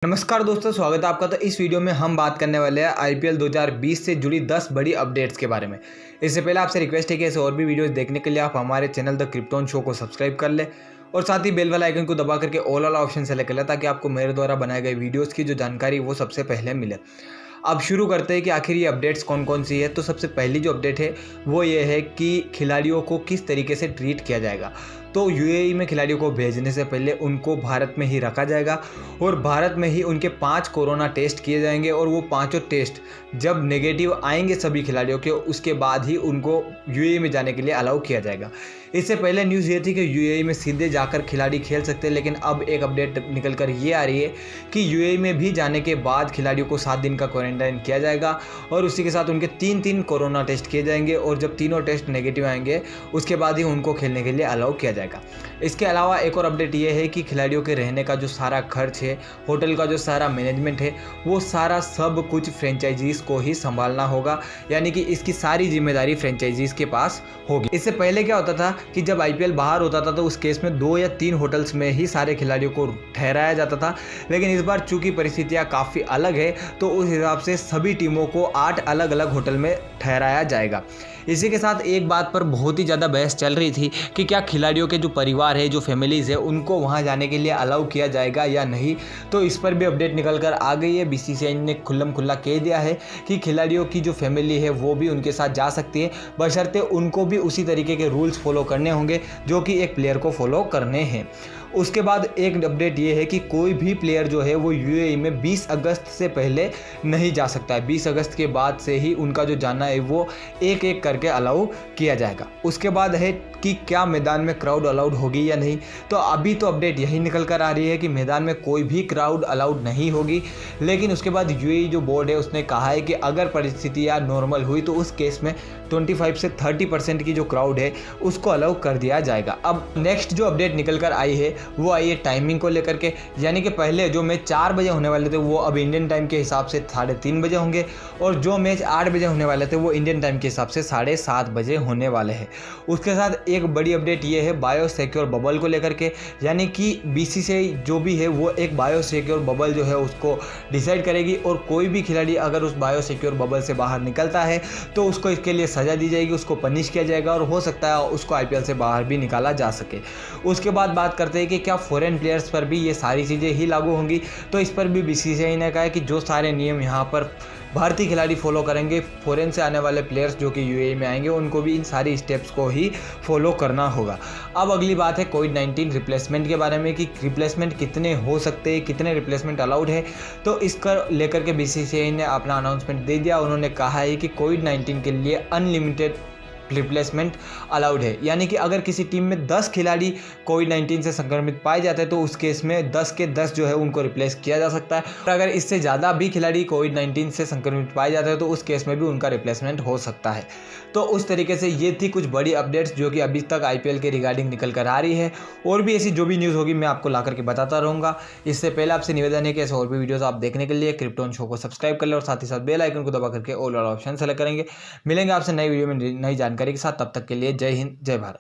नमस्कार दोस्तों, स्वागत है आपका। तो इस वीडियो में हम बात करने वाले हैं आईपीएल 2020 से जुड़ी 10 बड़ी अपडेट्स के बारे में। इससे पहले आपसे रिक्वेस्ट है कि ऐसे और भी वीडियोस देखने के लिए आप हमारे चैनल द क्रिप्टोन शो को सब्सक्राइब कर ले और साथ ही बेल वाला आइकन को दबा करके ऑल वाला ऑप्शन सेलेक्ट कर ले ताकि आपको मेरे द्वारा बनाए गए वीडियोज़ की जो जानकारी वो सबसे पहले मिले। अब शुरू करते हैं कि आखिर ये अपडेट्स कौन कौन सी है। तो सबसे पहली जो अपडेट है वो ये है कि खिलाड़ियों को किस तरीके से ट्रीट किया जाएगा। तो यूएई में खिलाड़ियों को भेजने से पहले उनको भारत में ही रखा जाएगा और भारत में ही उनके 5 कोरोना टेस्ट किए जाएंगे और वो पांचों टेस्ट जब नेगेटिव आएंगे सभी खिलाड़ियों के, उसके बाद ही उनको यूएई में जाने के लिए अलाउ किया जाएगा। इससे पहले न्यूज़ ये थी कि यूएई में सीधे जाकर खिलाड़ी खेल सकते हैं, लेकिन अब एक अपडेट निकल कर ये आ रही है कि यूएई में भी जाने के बाद खिलाड़ियों को 7 दिन का क्वारंटाइन किया जाएगा और उसी के साथ उनके 3 कोरोना टेस्ट किए जाएंगे और जब तीनों टेस्ट नेगेटिव आएंगे उसके बाद ही उनको खेलने के लिए अलाउ किया जाएगा। इसके अलावा एक और अपडेट ये है कि खिलाड़ियों के रहने का जो सारा खर्च है, होटल का जो सारा मैनेजमेंट है, वो सारा सब कुछ फ्रेंचाइजीज़ को ही संभालना होगा, यानी कि इसकी सारी जिम्मेदारी फ्रेंचाइजीज़ के पास होगी। इससे पहले क्या होता था कि जब आईपीएल बाहर होता था तो उस केस में 2 या 3 होटल्स में ही सारे खिलाड़ियों को ठहराया जाता था, लेकिन इस बार चूंकि परिस्थितियाँ काफ़ी अलग है तो उस हिसाब से सभी टीमों को 8 अलग अलग होटल में ठहराया जाएगा। इसी के साथ एक बात पर बहुत ही ज़्यादा बहस चल रही थी कि क्या खिलाड़ियों के जो परिवार है, जो फैमिलीज़ है, उनको वहां जाने के लिए अलाउ किया जाएगा या नहीं। तो इस पर भी अपडेट निकल कर आ गई है। बीसीसीआई ने खुल्लम खुल्ला कह दिया है कि खिलाड़ियों की जो फैमिली है वो भी उनके साथ जा सकती है, बशर्ते उनको भी उसी तरीके के रूल्स फॉलो करने होंगे जो कि एक प्लेयर को फॉलो करने हैं। उसके बाद एक अपडेट ये है कि कोई भी प्लेयर जो है वो यूएई में 20 अगस्त से पहले नहीं जा सकता है। 20 अगस्त के बाद से ही उनका जो जाना है वो एक एक करके अलाउ किया जाएगा। उसके बाद है कि क्या मैदान में क्राउड अलाउड होगी या नहीं। तो अभी तो अपडेट यही निकल कर आ रही है कि मैदान में कोई भी क्राउड अलाउड नहीं होगी, लेकिन उसके बाद यूएई जो बोर्ड है उसने कहा है कि अगर परिस्थितियाँ नॉर्मल हुई तो उस केस में 25 से 30% की जो क्राउड है उसको अलाउ कर दिया जाएगा। अब नेक्स्ट जो अपडेट निकल कर आई है वो आई है टाइमिंग को लेकर के, यानी कि पहले जो मैच 4 बजे होने वाले थे वो अब इंडियन टाइम के हिसाब से 3:30 बजे होंगे और जो मैच 8 बजे होने वाले थे वो इंडियन टाइम के हिसाब से 7:30 बजे होने वाले हैं। उसके साथ एक बड़ी अपडेट ये है बायो सिक्योर बबल को लेकर के, यानी कि बीसीसीआई जो भी है वो एक बायो सिक्योर बबल जो है उसको डिसाइड करेगी और कोई भी खिलाड़ी अगर उस बायो सिक्योर बबल से बाहर निकलता है तो उसको इसके लिए सज़ा दी जाएगी, उसको पनिश किया जाएगा और हो सकता है उसको आईपीएल से बाहर भी निकाला जा सके। उसके बाद बात करते हैं कि क्या फॉरेन प्लेयर्स पर भी ये सारी चीज़ें ही लागू होंगी। तो इस पर भी बीसीसीआई ने कहा है कि जो सारे नियम यहाँ पर भारतीय खिलाड़ी फॉलो करेंगे, फॉरेन से आने वाले प्लेयर्स जो कि यूएई में आएंगे उनको भी इन सारी स्टेप्स को ही फॉलो करना होगा। अब अगली बात है कोविड-19 रिप्लेसमेंट के बारे में कि रिप्लेसमेंट कितने हो सकते हैं, कितने रिप्लेसमेंट अलाउड है। तो इसका लेकर के बीसीसीआई ने अपना अनाउंसमेंट दे दिया। उन्होंने कहा है कि कोविड-19 के लिए अनलिमिटेड रिप्लेसमेंट अलाउड है, यानी कि अगर किसी टीम में 10 खिलाड़ी कोविड-19 से संक्रमित पाए जाते हैं तो उस केस में 10 के 10 जो है उनको रिप्लेस किया जा सकता है और अगर इससे ज़्यादा भी खिलाड़ी कोविड-19 से संक्रमित पाए जाते हैं तो उस केस में भी उनका रिप्लेसमेंट हो सकता है। तो उस तरीके से ये थी कुछ बड़ी अपडेट्स जो कि अभी तक आईपीएल के रिगार्डिंग निकल कर आ रही है और भी ऐसी जो भी न्यूज़ होगी मैं आपको ला करके बताता रहूँगा। इससे पहले आपसे निवेदन है कि ऐसे और भी वीडियोज़ आप देखने के लिए क्रिप्टोन शो को सब्सक्राइब कर लें और साथ ही साथ बेल आइकन को दबा करके ऑल वाला ऑप्शन सेलेक्ट करेंगे। मिलेंगे आपसे नई वीडियो में नई जानकारी के साथ, तब तक के लिए जय हिंद, जय भारत।